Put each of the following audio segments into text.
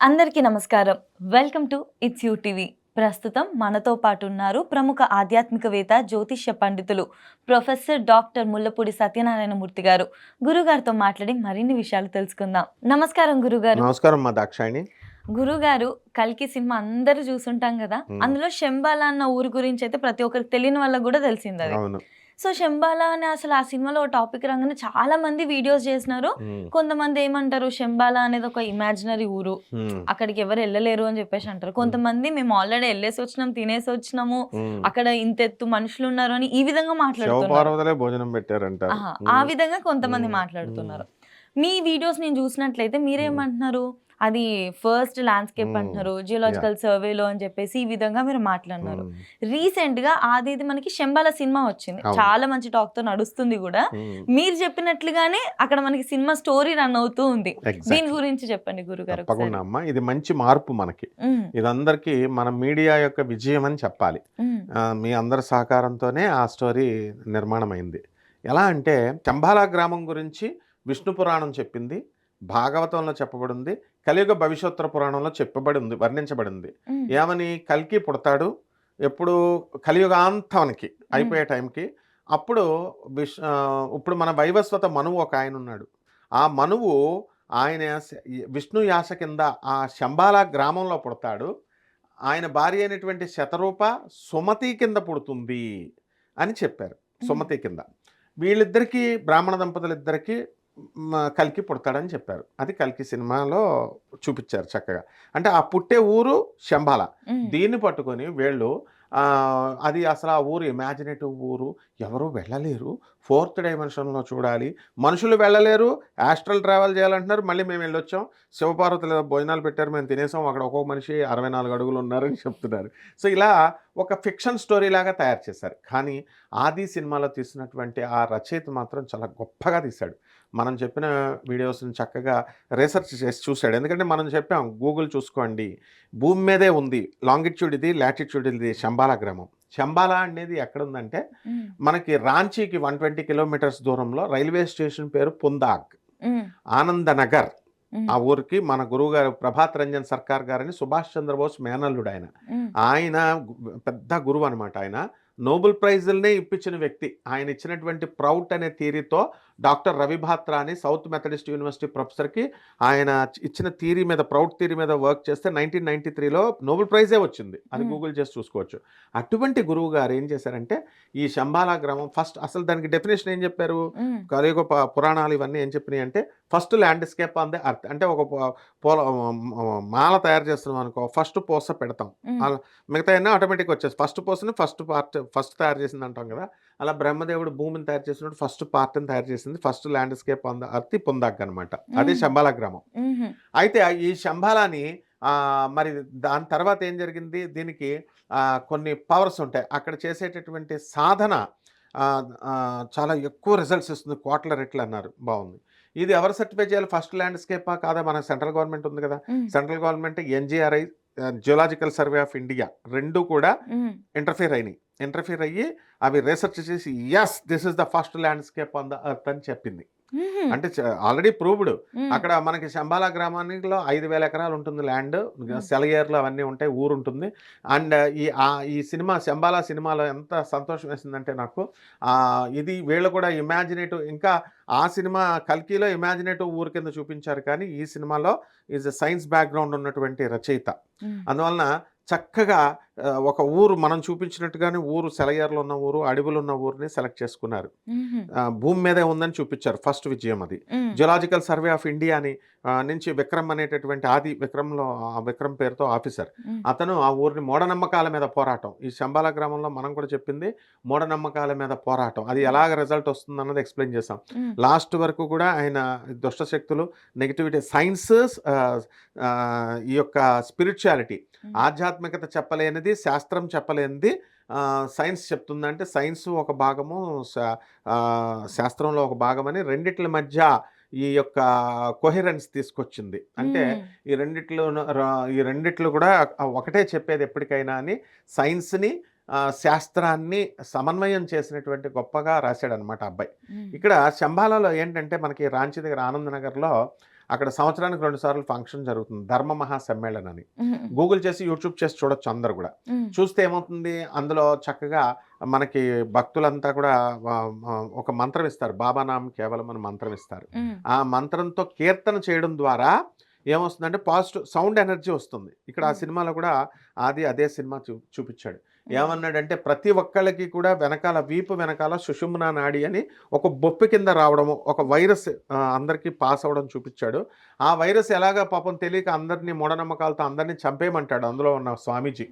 అందరికీ నమస్కారం. Welcome to it's you TV. ప్రస్తుతం మనతో పాటు ఉన్నారు ప్రముఖ ఆధ్యాత్మికవేత్త, జ్యోతిష్య పండితులు ప్రొఫెసర్ డాక్టర్ ముల్లపూడి సత్యనారాయణమూర్తి గారు. గురుగారితో మాట్లాడి మరిన్ని విషయాలు తెలుసుకుందాం. నమస్కారం గురుగారు. నమస్కారం మా దాక్షాయిని. గురుగారు, 'కల్కి' సినిమా అందరూ చూసుంటాం గదా! అందులో శంబాల అన్న ఊరు గురించి అయితే ప్రతి ఒక్కరికి తెలియని వాళ్ళకి గూడా తెలిసిందది. అవును. సో, శంబాల అని అసలు ఆ సినిమాలో టాపిక్ రాంగానే చాలా మంది వీడియోస్ చేసినారు. కొంతమంది ఏమంటారు, శంబాల అనేది ఒక ఇమాజినరీ ఊరు, అక్కడికి ఎవరు ఎళ్ళలేరు అని చెప్పేసి అంటారు. కొంతమంది మేము ఆల్రెడీ ఎళ్ళేసి వచ్చినాం, తినేసి వచ్చినాము, అక్కడ ఇంతెత్తు మనుషులు ఉన్నారు అని ఈ విధంగా మాట్లాడుతున్నారు. భోజనం పెట్టారంట. ఆ విధంగా కొంతమంది మాట్లాడుతున్నారు. మీ వీడియోస్ నేను చూసినట్లయితే మీరేమంటున్నారు, అది ఫస్ట్ ల్యాండ్స్కేప్ అంటున్నారు, జియోలాజికల్ సర్వేలో అని చెప్పేసి ఈ విధంగా మీరు మాట్లాడినారు. రీసెంట్ గా అది మనకి శంబాల సినిమా వచ్చింది, చాలా మంచి టాక్ తో నడుస్తుంది కూడా. మీరు చెప్పినట్లుగానే అక్కడ మనకి సినిమా స్టోరీ రన్ అవుతూ ఉంది. దీని గురించి చెప్పండి గురుగారు. తప్పకుండా అమ్మా, ఇది మంచి మార్పు మనకి. ఇదందరికీ మన మీడియా యొక్క విజయం అని చెప్పాలి. మీ అందరి సహకారంతోనే ఆ స్టోరీ నిర్మాణం అయింది. ఎలా అంటే, శంబాల గ్రామం గురించి విష్ణు పురాణం చెప్పింది, భాగవతంలో చెప్పబడింది, కలియుగ భవిష్యోత్తర పురాణంలో చెప్పబడి ఉంది, వర్ణించబడింది. ఏమని? కల్కి పుడతాడు ఎప్పుడు? కలియుగాంతానికి అయిపోయే టైంకి. అప్పుడు ఇప్పుడు మన వైవస్వత మనువు ఒక ఆయన ఉన్నాడు. ఆ మనువు ఆయన విష్ణు యాస కింద ఆ శంబాల గ్రామంలో పుడతాడు. ఆయన భార్య అయినటువంటి శతరూప సుమతి కింద పుడుతుంది అని చెప్పారు. సుమతి కింద వీళ్ళిద్దరికీ, బ్రాహ్మణ దంపతులిద్దరికీ కల్కి పుడతాడని చెప్పారు. అది కల్కి సినిమాలో చూపించారు చక్కగా. అంటే ఆ పుట్టే ఊరు శంబాల. దీన్ని పట్టుకొని వీళ్ళు అది అసలు ఆ ఊరు ఇమాజినేటివ్ ఊరు, ఎవరు వెళ్ళలేరు, 4th డైమెన్షన్లో చూడాలి, మనుషులు వెళ్ళలేరు, యాస్ట్రల్ ట్రావెల్ చేయాలంటున్నారు. మళ్ళీ మేము వెళ్ళొచ్చాం, శివపార్వతులు భోజనాలు పెట్టారు, మేము తినేసాం, అక్కడ ఒక్కొక్క మనిషి 64 అడుగులు ఉన్నారని చెప్తున్నారు. సో ఇలా ఒక ఫిక్షన్ స్టోరీ లాగా తయారు చేశారు. కానీ ఆది సినిమాలో తీసినటువంటి ఆ రచయిత మాత్రం చాలా గొప్పగా తీశాడు. మనం చెప్పిన వీడియోస్ని చక్కగా రీసెర్చ్ చేసి చూశాడు. ఎందుకంటే మనం చెప్పాం, గూగుల్ చూసుకోండి, భూమి మీదే ఉంది, లాంగిట్యూడ్ ఇది, లాటిట్యూడ్ ఇది శంబాల గ్రామం. శంబాల అనేది ఎక్కడుందంటే, మనకి రాంచీకి 120 కిలోమీటర్స్ దూరంలో రైల్వే స్టేషన్ పేరు పుందాగ్, ఆనందనగర్. ఆ ఊరికి మన గురువు గారు ప్రభాత్ రంజన్ సర్కార్ గారని సుభాష్ చంద్రబోస్ మేనల్లుడు. ఆయన పెద్ద గురువు అనమాట. ఆయన నోబెల్ ప్రైజులనే ఇప్పించిన వ్యక్తి. ఆయన ఇచ్చినటువంటి ప్రౌట్ అనే థియరీతో డాక్టర్ రవి భాత్రా అని సౌత్ మెథడిస్ట్ యూనివర్సిటీ ప్రొఫెసర్కి ఆయన ఇచ్చిన థియరీ మీద, ప్రౌట్ థియరీ మీద వర్క్ చేస్తే 1993లో నోబెల్ ప్రైజే వచ్చింది. అది గూగుల్ చేసి చూసుకోవచ్చు. అటువంటి గురువు గారు ఏం చేశారంటే, ఈ శంబాల గ్రామం ఫస్ట్, అసలు దానికి డెఫినేషన్ ఏం చెప్పారు, కలియుగ పురాణాలు ఇవన్నీ ఏం చెప్పినాయి అంటే, first landscape on the earth. అంటే ఒక మాల తయారు చేస్తున్నాం అనుకో, ఫస్ట్ పూస పెడతాం, మిగతా అన్నీ ఆటోమేటిక్గా వచ్చేసి ఫస్ట్ పూసని ఫస్ట్ తయారు చేసింది అంటాం కదా. అలా బ్రహ్మదేవుడు భూమిని తయారు చేసినప్పుడు ఫస్ట్ పార్ట్ని తయారు చేసింది, first landscape on the earth పొందాక్ అనమాట. అదే శంబాల గ్రామం. అయితే ఈ శంబాలాని మరి దాని తర్వాత ఏం జరిగింది, దీనికి కొన్ని పవర్స్ ఉంటాయి. అక్కడ చేసేటటువంటి సాధన చాలా ఎక్కువ రిజల్ట్స్ ఇస్తుంది, 1,00,00,000 రెట్లు అన్నారు. బాగుంది. ఇది ఎవరు సర్టిఫై చేయాలి? ఫస్ట్ ల్యాండ్స్కేపా కాదా? మన సెంట్రల్ గవర్నమెంట్ ఉంది కదా. Central government, NGRI, geological survey of India రెండు కూడా ఇంటర్ఫియర్ అయ్యి అవి రీసెర్చ్ చేసి yes this is the first landscape on the earth అని చెప్పింది. అంటే ఆల్రెడీ ప్రూవ్డ్. అక్కడ మనకి శంబాల గ్రామానిలో 5,000 ఎకరాలు ఉంటుంది ల్యాండ్, సెలయేర్లు అవన్నీ ఉంటాయి, ఊరు ఉంటుంది. అండ్ ఈ సినిమా శంబాల సినిమాలో ఎంత సంతోషం వేసిందంటే నాకు, ఇది వీళ్ళు కూడా ఇమాజినేటివ్, ఇంకా ఆ సినిమా కల్కిలో ఇమాజినేటివ్ ఊరు కింద చూపించారు, కానీ ఈ సినిమాలో ఈజ్ సైన్స్ బ్యాక్గ్రౌండ్ ఉన్నటువంటి రచయిత. అందువలన చక్కగా ఒక ఊరు మనం చూపించినట్టుగానే ఊరు సెలయేర్లు ఉన్న ఊరు, అడవులు ఉన్న ఊరిని సెలెక్ట్ చేసుకున్నారు. భూమి మీదే ఉందని చూపించారు. ఫస్ట్ విజయం అది. జియోలాజికల్ సర్వే ఆఫ్ ఇండియాని నుంచి విక్రమ్ అనేటటువంటి ఆది విక్రమ్లో, విక్రమ్ పేరుతో ఆఫీసర్, అతను ఆ ఊరిని మూఢనమ్మకాల మీద పోరాటం. ఈ శంబాల గ్రామంలో మనం కూడా చెప్పింది మూఢనమ్మకాల మీద పోరాటం. అది ఎలాగ రిజల్ట్ వస్తుంది అన్నది ఎక్స్ప్లెయిన్ చేసాం. లాస్ట్ వరకు కూడా ఆయన దుష్టశక్తులు, నెగిటివిటీ, సైన్స్, ఈ యొక్క స్పిరిచువాలిటీ, ఆధ్యాత్మికత చెప్పలేనిది, శాస్త్రం చెప్పలేనిది సైన్స్ చెప్తుందంటే, సైన్స్ ఒక భాగము, శాస్త్రంలో ఒక భాగమని రెండిట్ల మధ్య ఈ యొక్క కొహెరెన్స్ తీసుకొచ్చింది. అంటే ఈ రెండిట్లు కూడా ఒకటే చెప్పేది ఎప్పటికైనా అని సైన్స్ని, శాస్త్రాన్ని సమన్వయం చేసినటువంటి గొప్పగా రాశాడు అనమాట అబ్బాయి. ఇక్కడ శంబాలలో ఏంటంటే, మనకి రాంచీ దగ్గర ఆనందనగర్లో అక్కడ సంవత్సరానికి 2 సార్లు ఫంక్షన్ జరుగుతుంది, ధర్మ మహాసమ్మేళనం అని. గూగుల్ చేసి యూట్యూబ్ చేసి చూడొచ్చు అందరు కూడా. చూస్తే ఏమవుతుంది, అందులో చక్కగా మనకి భక్తులంతా కూడా ఒక మంత్రం ఇస్తారు, బాబా నామ్ కేవలం అని మంత్రం ఇస్తారు. ఆ మంత్రంతో కీర్తన చేయడం ద్వారా ఏమొస్తుందంటే పాజిటివ్ సౌండ్ ఎనర్జీ వస్తుంది. ఇక్కడ ఆ సినిమాలో కూడా అదే సినిమా చూపించాడు. ఏమన్నాడంటే ప్రతి ఒక్కళ్ళకి కూడా వెనకాల వీపు వెనకాల సుషుమ్నా నాడి అని ఒక బొప్పి కింద రావడము, ఒక వైరస్ అందరికీ పాస్ అవ్వడం చూపించాడు. ఆ వైరస్ ఎలాగా పాపం తెలియక అందరినీ మూఢనమ్మకాలతో అందరినీ చంపేయమంటాడు అందులో ఉన్న స్వామీజీ.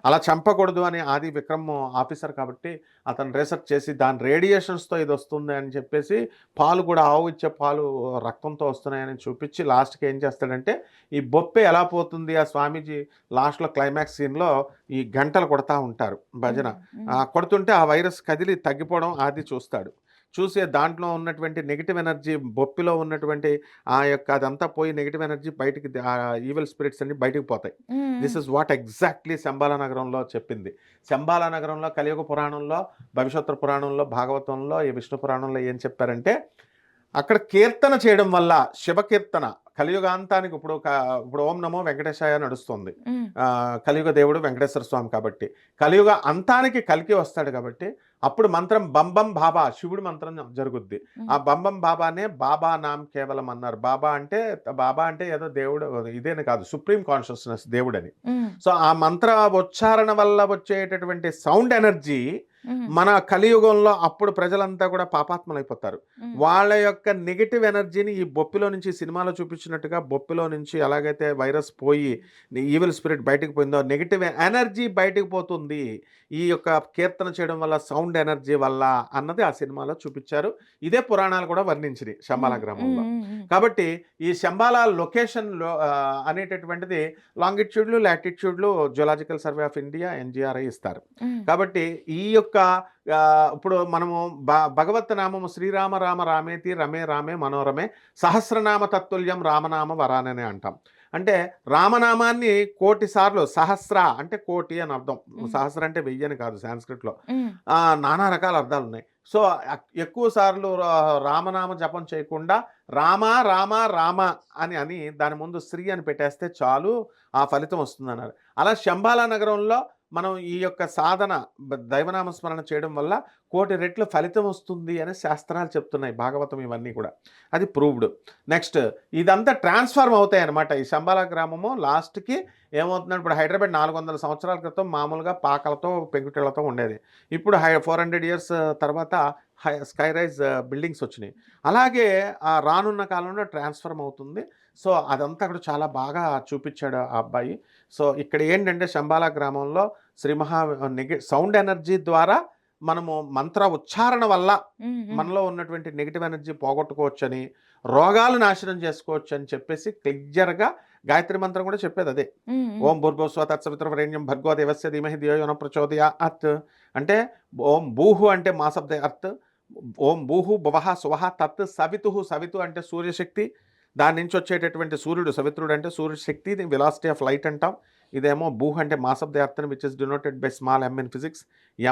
అలా చంపకూడదు అని ఆది విక్రమ్ ఆఫీసర్ కాబట్టి అతను రీసెర్చ్ చేసి దాని రేడియేషన్స్తో ఇది వస్తుంది అని చెప్పేసి పాలు కూడా ఆవు ఇచ్చే పాలు రక్తంతో వస్తున్నాయని చూపించి లాస్ట్కి ఏం చేస్తాడంటే ఈ బొప్పే ఎలా పోతుంది, ఆ స్వామీజీ లాస్ట్లో క్లైమాక్స్ సీన్లో ఈ గంటలు కొడతా ఉంటారు భజన, కొడుతుంటే ఆ వైరస్ కదిలి తగ్గిపోవడం అది చూస్తాడు. చూసి దాంట్లో ఉన్నటువంటి నెగిటివ్ ఎనర్జీ, బొప్పిలో ఉన్నటువంటి ఆ యొక్క అదంతా పోయి నెగిటివ్ ఎనర్జీ బయటికి, ఈవిల్ స్పిరిట్స్ అన్ని బయటికి పోతాయి. This is what exactly Shambhala నగరంలో చెప్పింది. శంబాలా నగరంలో కలియుగ పురాణంలో, భవిష్యత్తు పురాణంలో, భాగవతంలో, ఈ విష్ణు పురాణంలో ఏం చెప్పారంటే అక్కడ కీర్తన చేయడం వల్ల, శివ కీర్తన కలియుగాంతానికి ఇప్పుడు ఓం నమో వెంకటేశాయ నడుస్తుంది. కలియుగ దేవుడు వెంకటేశ్వర స్వామి కాబట్టి కలియుగ అంతానికి కలికి వస్తాడు కాబట్టి అప్పుడు మంత్రం బంబం బాబా, శివుడు మంత్రం జరుగుద్ది. ఆ బంబం బాబానే బాబా నామ్ కేవలం అన్నారు. బాబా అంటే ఏదో దేవుడు ఇదేని కాదు, సుప్రీం కాన్షియస్నెస్ దేవుడని. సో ఆ మంత్ర ఉచ్చారణ వల్ల వచ్చేటటువంటి సౌండ్ ఎనర్జీ మన కలియుగంలో అప్పుడు ప్రజలంతా కూడా పాపాత్మలు అయిపోతారు. వాళ్ళ యొక్క నెగిటివ్ ఎనర్జీని ఈ బొప్పిలో నుంచి, సినిమాలో చూపించినట్టుగా బొప్పిలో నుంచి ఎలాగైతే వైరస్ పోయి ఈవిల్ స్పిరిట్ బయటకు పోయిందో నెగిటివ్ ఎనర్జీ బయటకు పోతుంది ఈ యొక్క కీర్తన చేయడం వల్ల, సౌండ్ ఎనర్జీ వల్ల అన్నది ఆ సినిమాలో చూపించారు. ఇదే పురాణాలు కూడా వర్ణించినాయి శంబాలా గ్రామంలో. కాబట్టి ఈ శంబాలా లొకేషన్ అనేటటువంటిది లాంగిట్యూడ్లు, లాటిట్యూడ్లు geological survey of India NGRI ఇస్తారు. కాబట్టి ఈ యొక్క ఇప్పుడు మనము భగవత్ నామము శ్రీరామ రామ రామేతి రమే రామే మనోరమే సహస్రనామ తత్తుల్యం రామనామ వరాననే అంటాం. అంటే రామనామాన్ని 1,000,000 సార్లు, సహస్ర అంటే 1,000,000 అని అర్థం, సహస్ర అంటే 1000 అని కాదు సాంస్క్రిట్లో, నానా రకాల అర్థాలు ఉన్నాయి. సో ఎక్కువ సార్లు రామనామ జపం చేయకుండా రామ రామ రామ అని దాని ముందు శ్రీ అని పెట్టేస్తే చాలు, ఆ ఫలితం వస్తుందన్నారు. అలా శంబాలా నగరంలో మనం ఈ యొక్క సాధన దైవనామస్మరణ చేయడం వల్ల 1,000,000 రెట్లు ఫలితం వస్తుంది అని శాస్త్రాలు చెప్తున్నాయి, భాగవతం ఇవన్నీ కూడా, అది ప్రూవ్డ్. నెక్స్ట్ ఇదంతా ట్రాన్స్ఫార్మ్ అవుతాయి అనమాట. ఈ శంబాలా గ్రామము లాస్ట్కి ఏమవుతుందంటే, ఇప్పుడు హైదరాబాద్ 400 సంవత్సరాల క్రితం మామూలుగా పాకలతో పెంకుటిళ్లతో ఉండేది. ఇప్పుడు 400 ఇయర్స్ తర్వాత స్కై రైజ్ బిల్డింగ్స్ వచ్చినాయి. అలాగే రానున్న కాలంలో ట్రాన్స్ఫార్మ్ అవుతుంది. సో అదంతా కూడా చాలా బాగా చూపించాడు ఆ అబ్బాయి. సో ఇక్కడ ఏంటంటే శంబాలా గ్రామంలో సౌండ్ ఎనర్జీ ద్వారా మనము మంత్ర ఉచ్చారణ వల్ల మనలో ఉన్నటువంటి నెగిటివ్ ఎనర్జీ పోగొట్టుకోవచ్చని, రోగాలు నాశనం చేసుకోవచ్చు అని చెప్పేసి క్లియర్గా గాయత్రి మంత్రం కూడా చెప్పేది అదే. ఓం భూర్భువస్వ తత్సవితుర్వరేణ్యం భర్గో దేవస్య ధీమహి ధియో యో నః ప్రచోదయాత్. అంటే ఓం భూహు అంటే మాసబ్ద అర్త్, ఓం భూహు భువః సువః తత్ సవితుహు, సవితు అంటే సూర్యశక్తి, దాని నుంచి వచ్చేటటువంటి సూర్యుడు, సవిత్రుడు అంటే సూర్యశక్తి, వెలాసిటీ ఆఫ్ లైట్ అంటాం. ఇదేమో భూహ్ అంటే mass of the earth which is denoted by small m in physics,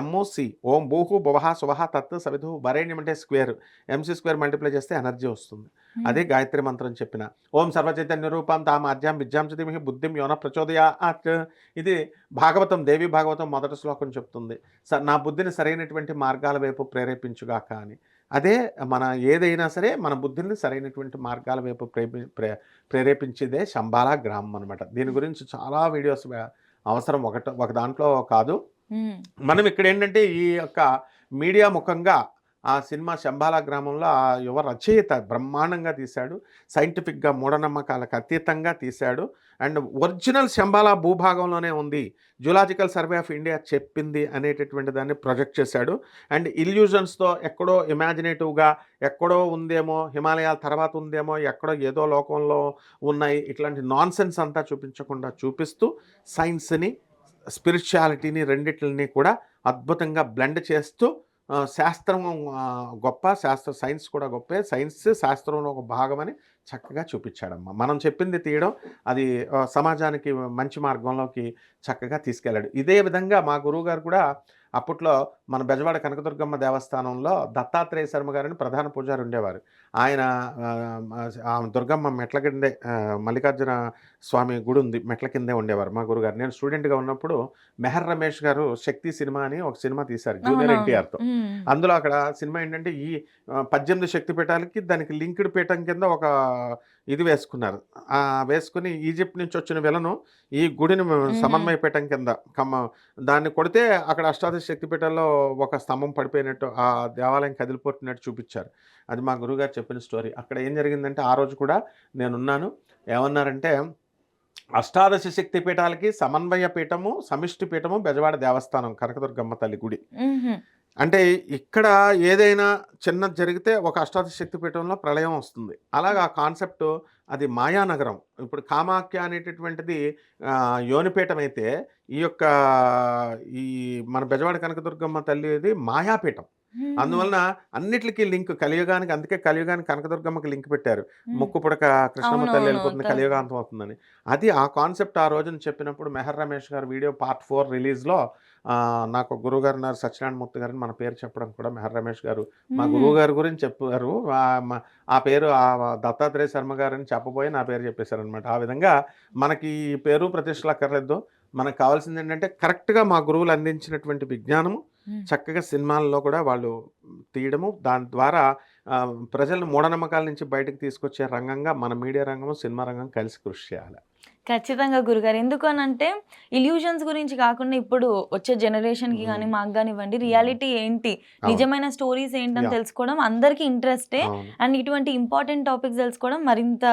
MOC. ఓం భూహు భువః సువః తత్ సవితు, వరేణ్యం అంటే స్క్వేర్, MC² మల్టిప్లై చేస్తే ఎనర్జీ వస్తుంది. అదే గాయత్రి మంత్రం చెప్పిన. ఓం సర్వచైతన్య రూపం తామాద్యాం విద్యాం చ ధీమహి బుద్ధిం యోన ప్రచోదయాత్. ఇది భాగవతం, దేవి భాగవతం మొదటి శ్లోకం చెప్తుంది, నా బుద్ధిని సరైనటువంటి మార్గాల వైపు ప్రేరేపించుగాక అని. అదే మన ఏదైనా సరే మన బుద్ధిని సరైనటువంటి మార్గాల వైపు ప్రేరేపించేదే శంబాలా గ్రామం అనమాట. దీని గురించి చాలా వీడియోస్ అవసరం, ఒక దాంట్లో కాదు. మనం ఇక్కడ ఏంటంటే ఈ యొక్క మీడియా ముఖంగా ఆ సినిమా శంబాలా గ్రామంలో ఆ యువ రచయిత బ్రహ్మాండంగా తీశాడు, సైంటిఫిక్గా మూఢనమ్మకాలకు అతీతంగా తీశాడు. అండ్ ఒరిజినల్ శంబాలా భూభాగంలోనే ఉంది, జియోలాజికల్ సర్వే ఆఫ్ ఇండియా చెప్పింది అనేటటువంటి దాన్ని ప్రొజెక్ట్ చేశాడు. అండ్ ఇల్యూజన్స్తో ఎక్కడో ఇమాజినేటివ్గా ఎక్కడో ఉందేమో, హిమాలయాల తర్వాత ఉందేమో, ఎక్కడో ఏదో లోకంలో ఉన్నాయి, ఇట్లాంటి నాన్సెన్స్ అంతా చూపించకుండా చూపిస్తూ సైన్స్ని, స్పిరిచువాలిటీని రెండిట్లని కూడా అద్భుతంగా బ్లెండ్ చేస్తూ, శాస్త్రం గొప్ప, సైన్స్ కూడా గొప్పే, సైన్స్ శాస్త్రంలో ఒక భాగమని చక్కగా చూపించాడమ్మా. మనం చెప్పింది తీయడం, అది సమాజానికి మంచి మార్గంలోకి చక్కగా తీసుకెళ్ళాడు. ఇదే విధంగా మా గురువుగారు కూడా అప్పట్లో మన బెజవాడ కనకదుర్గమ్మ దేవస్థానంలో దత్తాత్రేయ శర్మ గారని ప్రధాన పూజారి ఉండేవారు. ఆయన దుర్గమ్మ మెట్ల కిందే మల్లికార్జున స్వామి గుడి ఉంది, మెట్ల కిందే ఉండేవారు మా గురుగారు. నేను స్టూడెంట్గా ఉన్నప్పుడు మెహర్ రమేష్ గారు శక్తి సినిమా అని ఒక సినిమా తీశారు జూనియర్ ఎన్టీఆర్తో. అందులో అక్కడ సినిమా ఏంటంటే ఈ 18 శక్తి పీఠాలకి దానికి లింక్డ్ పీఠం కింద ఒక ఇది వేసుకున్నారు. వేసుకుని ఈజిప్ట్ నుంచి వచ్చిన విలను ఈ గుడిని సమన్వయ పీఠం కింద దాన్ని కొడితే అక్కడ అష్టాదశ శక్తి పీఠాల్లో ఒక స్తంభం పడిపోయినట్టు, ఆ దేవాలయం కదిలిపోతున్నట్టు చూపించారు. అది మా గురుగారు చెప్పిన స్టోరీ. అక్కడ ఏం జరిగిందంటే ఆ రోజు కూడా నేనున్నాను. ఏమన్నారంటే అష్టాదశ శక్తి పీఠాలకి సమన్వయ పీఠము, సమిష్టి పీఠము బెజవాడ దేవస్థానం కనకదుర్గమ్మ తల్లి గుడి. అంటే ఇక్కడ ఏదైనా చిన్నది జరిగితే ఒక అష్టాదశ శక్తి పీఠంలో ప్రళయం వస్తుంది. అలాగా ఆ కాన్సెప్ట్ అది మాయానగరం. ఇప్పుడు కామాఖ్య అనేటటువంటిది యోనిపీఠం అయితే ఈ మన బెజవాడ కనకదుర్గమ్మ తల్లిది మాయాపీఠం. అందువలన అన్నిటికీ లింక్ కలియుగానికి, అందుకే కలియుగానికి కనకదుర్గమ్మకి లింక్ పెట్టారు. ముక్కు పుడక కృష్ణమ్మ తల్లి వెళ్ళిపోతుంది, కలియుగాంతం అవుతుందని. అది ఆ కాన్సెప్ట్ ఆ రోజున చెప్పినప్పుడు మెహర్ రమేష్ గారు వీడియో పార్ట్ 4 రిలీజ్లో నాకు గురువు గారు ఉన్నారు సత్యనారాయణ మూర్తి గారిని మన పేరు చెప్పడం కూడా మెహర్ రమేష్ గారు మా గురువు గారి గురించి చెప్పారు. ఆ పేరు దత్తాత్రేయ శర్మ గారని చెప్పబోయి నా పేరు చెప్పేశారు అనమాట. ఆ విధంగా మనకి ఈ పేరు ప్రతిష్టలు అక్కర్లేదు. మనకు కావాల్సింది ఏంటంటే కరెక్ట్గా మా గురువులు అందించినటువంటి విజ్ఞానము చక్కగా సినిమాల్లో కూడా వాళ్ళు తీయడము, దాని ద్వారా ప్రజలను మూఢనమ్మకాల నుంచి బయటకు తీసుకొచ్చే రంగంగా మన మీడియా రంగము, సినిమా రంగం కలిసి కృషి చేయాలి. ఖచ్చితంగా గురుగారు. ఎందుకు అనంటే ఇల్యూషన్స్ గురించి కాకుండా ఇప్పుడు వచ్చే జనరేషన్కి కానీ మాకు కానివ్వండి, రియాలిటీ ఏంటి, నిజమైన స్టోరీస్ ఏంటని తెలుసుకోవడం అందరికీ ఇంట్రెస్టే. అండ్ ఇటువంటి ఇంపార్టెంట్ టాపిక్స్ తెలుసుకోవడం మరింత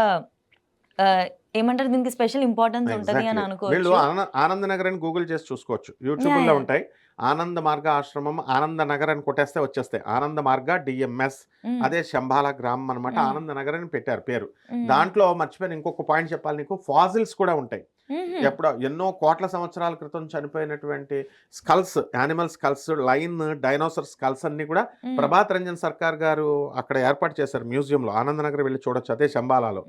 ఏమంటారు, దీనికి స్పెషల్ ఇంపార్టెన్స్ ఉంటుంది అని అనుకోవచ్చు. ఆనంద నగర్ అని గూగుల్ చేసి చూసుకోవచ్చు, యూట్యూబ్లో ఉంటాయి. ఆనంద మార్గ ఆశ్రమం ఆనంద నగర్ అని కొట్టేస్తే వచ్చేస్తాయి. ఆనంద మార్గ డిఎంఎస్, అదే శంబాల గ్రామం అనమాట. ఆనంద నగర్ అని పెట్టారు పేరు. దాంట్లో మర్చిపోయిన ఇంకొక పాయింట్ చెప్పాలి నీకు, ఫాజిల్స్ కూడా ఉంటాయి. ఎప్పుడో ఎన్నో కోట్ల సంవత్సరాల క్రితం చనిపోయినటువంటి skulls, animal skulls, line dinosaur skulls అన్ని కూడా ప్రభాత్ రంజన్ సర్కార్ గారు అక్కడ ఏర్పాటు చేశారు మ్యూజియంలో. ఆనందనగర్ వెళ్ళి చూడొచ్చు, అదే శంబాలాలో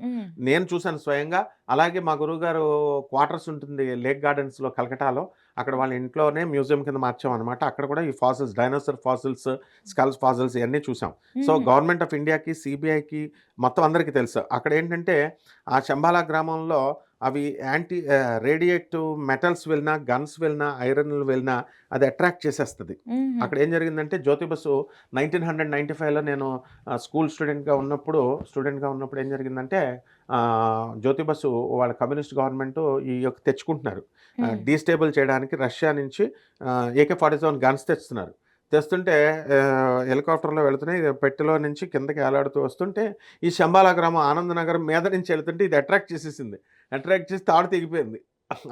నేను చూశాను స్వయంగా. అలాగే మా గురువు గారు క్వార్టర్స్ ఉంటుంది లేక్ గార్డెన్స్లో కలకటాలో, అక్కడ వాళ్ళ ఇంట్లోనే మ్యూజియం కింద మార్చామన్నమాట. అక్కడ కూడా ఈ fossils, dinosaur fossils, skulls fossils ఇవన్నీ చూసాం. సో గవర్నమెంట్ ఆఫ్ ఇండియాకి, సిబిఐకి మొత్తం అందరికీ తెలుసు. అక్కడ ఏంటంటే ఆ శంబాలా గ్రామంలో అవి రేడియేటివ్ మెటల్స్ వెళ్ళినా, గన్స్ వెళ్ళినా, ఐరన్లు వెళ్ళినా అది అట్రాక్ట్ చేసేస్తుంది. అక్కడ ఏం జరిగిందంటే జ్యోతి బసు 1995లో నేను స్టూడెంట్గా ఉన్నప్పుడు ఏం జరిగిందంటే జ్యోతి బసు వాళ్ళ కమ్యూనిస్ట్ గవర్నమెంట్ ఈ యొక్క తెచ్చుకుంటున్నారు డీస్టేబుల్ చేయడానికి. రష్యా నుంచి AK-47 గన్స్ తెస్తుంటే హెలికాప్టర్లో వెళుతున్నాయి. పెట్టెలో నుంచి కిందకి ఏలాడుతూ వస్తుంటే ఈ శంబాలా గ్రామం ఆనందనగరం మీద నుంచి వెళుతుంటే ఇది అట్రాక్ట్ చేసేసింది. అట్రాక్ట్ చేసి తాడు తెగిపోయింది.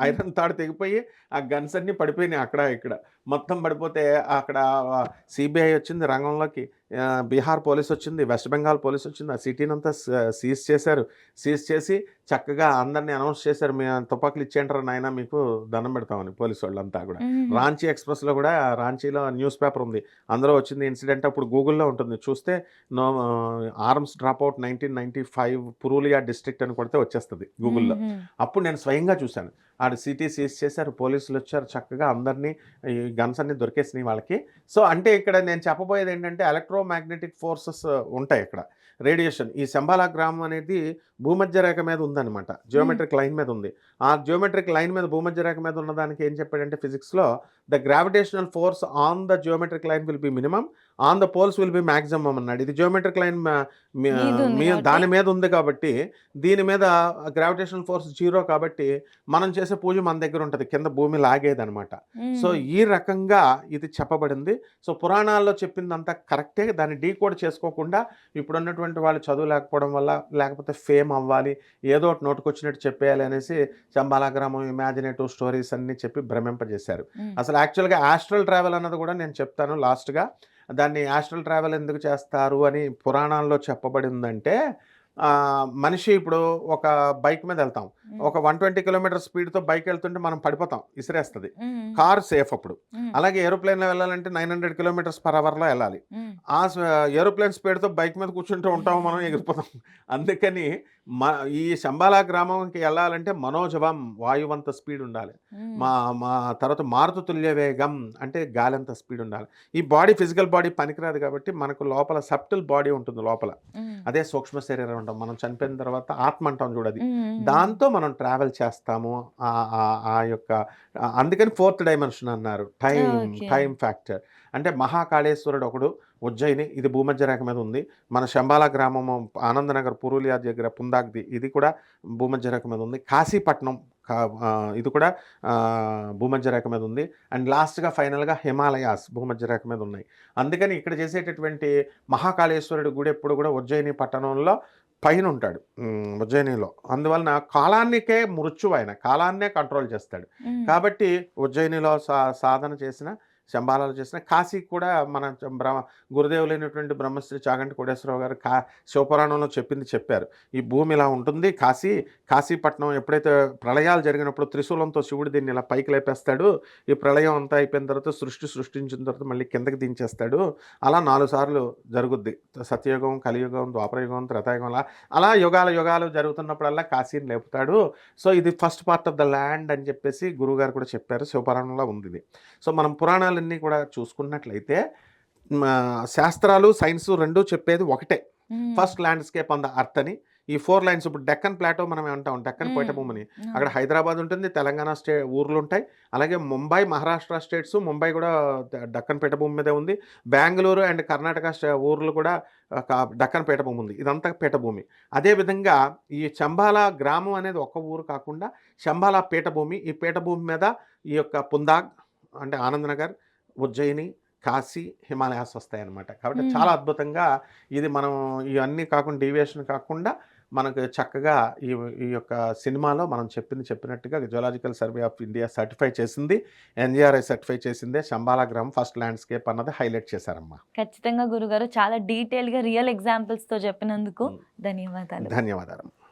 ఐరన్ తాడు తెగిపోయి ఆ గన్స్ అన్నీ పడిపోయినాయి. అక్కడ ఇక్కడ మొత్తం పడిపోతే అక్కడ సిబిఐ వచ్చింది రంగంలోకి, బీహార్ పోలీస్ వచ్చింది, వెస్ట్ బెంగాల్ పోలీస్ వచ్చింది. ఆ సిటీని అంతా సీజ్ చేశారు. సీజ్ చేసి చక్కగా అందరినీ అనౌన్స్ చేశారు, మీ తుపాకులు ఇచ్చేంటారు నాయన, మీకు దండం పెడతామని పోలీసు వాళ్ళంతా కూడా. రాంచీ ఎక్స్ప్రెస్లో కూడా, రాంచీలో న్యూస్ పేపర్ ఉంది, అందులో వచ్చింది ఇన్సిడెంట్. అప్పుడు గూగుల్లో ఉంటుంది, చూస్తే ఆర్మ్స్ డ్రాప్అవుట్ 1995 పురూలియా డిస్ట్రిక్ట్ అని కొడితే వచ్చేస్తుంది గూగుల్లో. అప్పుడు నేను స్వయంగా చూశాను. ఆడ సిటీ సీజ్ చేశారు, పోలీసులు వచ్చారు, చక్కగా అందరినీ ఈ గన్స్ అన్ని దొరికేసినాయి వాళ్ళకి. సో అంటే ఇక్కడ నేను చెప్పబోయేది ఏంటంటే ఎలక్ట్రోమాగ్నెటిక్ ఫోర్సెస్ ఉంటాయి ఇక్కడ, రేడియేషన్. ఈ శంబాలా గ్రామం అనేది భూమధ్య రేఖ మీద ఉందన్నమాట, జియోమెట్రిక్ లైన్ మీద ఉంది. ఆ జియోమెట్రిక్ లైన్ మీద, భూమధ్య రేఖ మీద ఉన్నదానికి ఏం చెప్పాడంటే ఫిజిక్స్లో, the gravitational force on the geometric line will be minimum, on the poles will be maximum అన్నాడు. ఇది జియోమెట్రిక్ లైన్ దాని మీద ఉంది కాబట్టి దీని మీద గ్రావిటేషనల్ ఫోర్స్ 0 కాబట్టి మనం చేసే పూజ మన దగ్గర ఉంటుంది, కింద భూమి లాగేదనమాట. సో ఈ రకంగా ఇది చెప్పబడింది. సో పురాణాల్లో చెప్పిందంతా కరెక్టే, దాన్ని డీకోడ్ చేసుకోకుండా ఇప్పుడున్నటువంటి వాళ్ళు చదువు లేకపోవడం వల్ల, లేకపోతే ఫేమ్ అవ్వాలి, ఏదో ఒకటి నోటుకొచ్చినట్టు చెప్పేయాలి అనేసి శంబాలా గ్రామం ఇమాజినేటివ్ స్టోరీస్ అన్ని చెప్పి భ్రమింపజేశారు. అసలు యాక్చువల్గా ఆస్ట్రల్ ట్రావెల్ అన్నది కూడా నేను చెప్తాను లాస్ట్గా. దాన్ని ఆస్ట్రల్ ట్రావెల్ ఎందుకు చేస్తారు అని పురాణాల్లో చెప్పబడిందంటే, మనిషి ఇప్పుడు ఒక బైక్ మీద వెళ్తాం, ఒక 120 కిలోమీటర్ స్పీడ్తో బైక్ వెళ్తుంటే మనం పడిపోతాం, ఇసిరేస్తుంది. కార్ సేఫ్ అప్పుడు. అలాగే ఏరోప్లేన్లో వెళ్ళాలంటే 900 కిలోమీటర్స్ పర్ అవర్లో వెళ్ళాలి. ఆ ఏరోప్లేన్ స్పీడ్తో బైక్ మీద కూర్చుంటూ ఉంటాము, మనం ఎగిరిపోతాం. అందుకని ఈ శంబాలా గ్రామంకి వెళ్ళాలంటే మనోజవం, వాయువంత స్పీడ్ ఉండాలి. మా మా తర్వాత మారుతు తుల్య వేగం అంటే గాలంత స్పీడ్ ఉండాలి. ఈ బాడీ, ఫిజికల్ బాడీ పనికిరాదు కాబట్టి మనకు లోపల సబ్టిల్ బాడీ ఉంటుంది లోపల, అదే సూక్ష్మ శరీరం ఉంటాం. మనం చనిపోయిన తర్వాత ఆత్మ అంటాం చూడది, దాంతో మనం ట్రావెల్ చేస్తాము. ఆ యొక్క అందుకని 4th డైమెన్షన్ అన్నారు, టైం ఫ్యాక్టర్. అంటే మహాకాళేశ్వరుడు ఒకడు, ఉజ్జయిని ఇది భూమధ్య రేఖ మీద ఉంది. మన శంబాలా గ్రామము ఆనందనగర్ పురూలియా దగ్గర పుందాక్ది, ఇది కూడా భూమధ్య రేఖ మీద ఉంది. కాశీపట్నం ఇది కూడా భూమధ్య రేఖ మీద ఉంది. అండ్ లాస్ట్గా ఫైనల్గా హిమాలయాస్ భూమధ్య రేఖ మీద ఉన్నాయి. అందుకని ఇక్కడ చేసేటటువంటి మహాకాళేశ్వరుడు గుడి ఎప్పుడు కూడా ఉజ్జయిని పట్టణంలో పైన ఉంటాడు, ఉజ్జయినిలో. అందువలన కాలానికే మృత్యువు, ఆయన కాలాన్నే కంట్రోల్ చేస్తాడు. కాబట్టి ఉజ్జయినిలో సాధన చేసిన, శంబాలాలు చేసిన, కాశీ కూడా మన గురుదేవులైనటువంటి బ్రహ్మశ్రీ చాగంటి కోటేశ్వరరావు గారు శివపురాణంలో చెప్పారు. ఈ భూమి ఇలా ఉంటుంది, కాశీపట్నం ఎప్పుడైతే ప్రళయాలు జరిగినప్పుడు త్రిశూలంతో శివుడు దీన్ని ఇలా పైకి లేపేస్తాడు, ఈ ప్రళయం అంతా అయిపోయిన తర్వాత సృష్టించిన తర్వాత మళ్ళీ కిందకి దించేస్తాడు. అలా 4 సార్లు జరుగుద్ది. సత్యయుగం, కలియుగం, ద్వాపరయుగం, త్రేతాయుగం, అలా యుగాలు జరుగుతున్నప్పుడల్లా కాశీని లేపుతాడు. సో ఇది first part of the land అని చెప్పేసి గురువుగారు కూడా చెప్పారు, శివపురాణంలో ఉంది ఇది. సో మనం పురాణాలన్నీ కూడా చూసుకున్నట్లయితే శాస్త్రాలు, సైన్స్ రెండూ చెప్పేది ఒకటే, first landscape on the earth అని. ఈ 4 లైన్స్, ఇప్పుడు డెక్కన్ ప్లాటో మనం అంటాం, డెక్కన్ పీఠభూమిని, అక్కడ హైదరాబాద్ ఉంటుంది, తెలంగాణ ఊర్లు ఉంటాయి. అలాగే ముంబై, మహారాష్ట్ర స్టేట్స్, ముంబై కూడా డక్కన్ పీఠభూమి మీదే ఉంది. బెంగళూరు అండ్ కర్ణాటక ఊర్లు కూడా డక్కన్ పీఠభూమి ఉంది. ఇదంతా పీఠభూమి. అదేవిధంగా ఈ శంబాలా గ్రామం అనేది ఒక ఊరు కాకుండా శంబాలా పీఠభూమి, ఈ పీఠభూమి మీద ఈ యొక్క పుందాగ్ అంటే ఆనందనగర్, ఉజ్జయిని, కాశీ, హిమాలయాస్ వస్తాయన్నమాట. కాబట్టి చాలా అద్భుతంగా ఇది మనం ఇవన్నీ కాకుండా, డీవియేషన్ కాకుండా మనకు చక్కగా ఈ యొక్క సినిమాలో మనం చెప్పినట్టుగా geological survey of India certify చేసింది, ఎన్జిఆర్ఐ సర్టిఫై చేసిందే శంబాలా గ్రామం ఫస్ట్ ల్యాండ్స్కేప్ అన్నది హైలైట్ చేశారమ్మా. ఖచ్చితంగా గురుగారు చాలా డీటెయిల్గా రియల్ ఎగ్జాంపుల్స్తో చెప్పినందుకు ధన్యవాదాలు. ధన్యవాదాలు.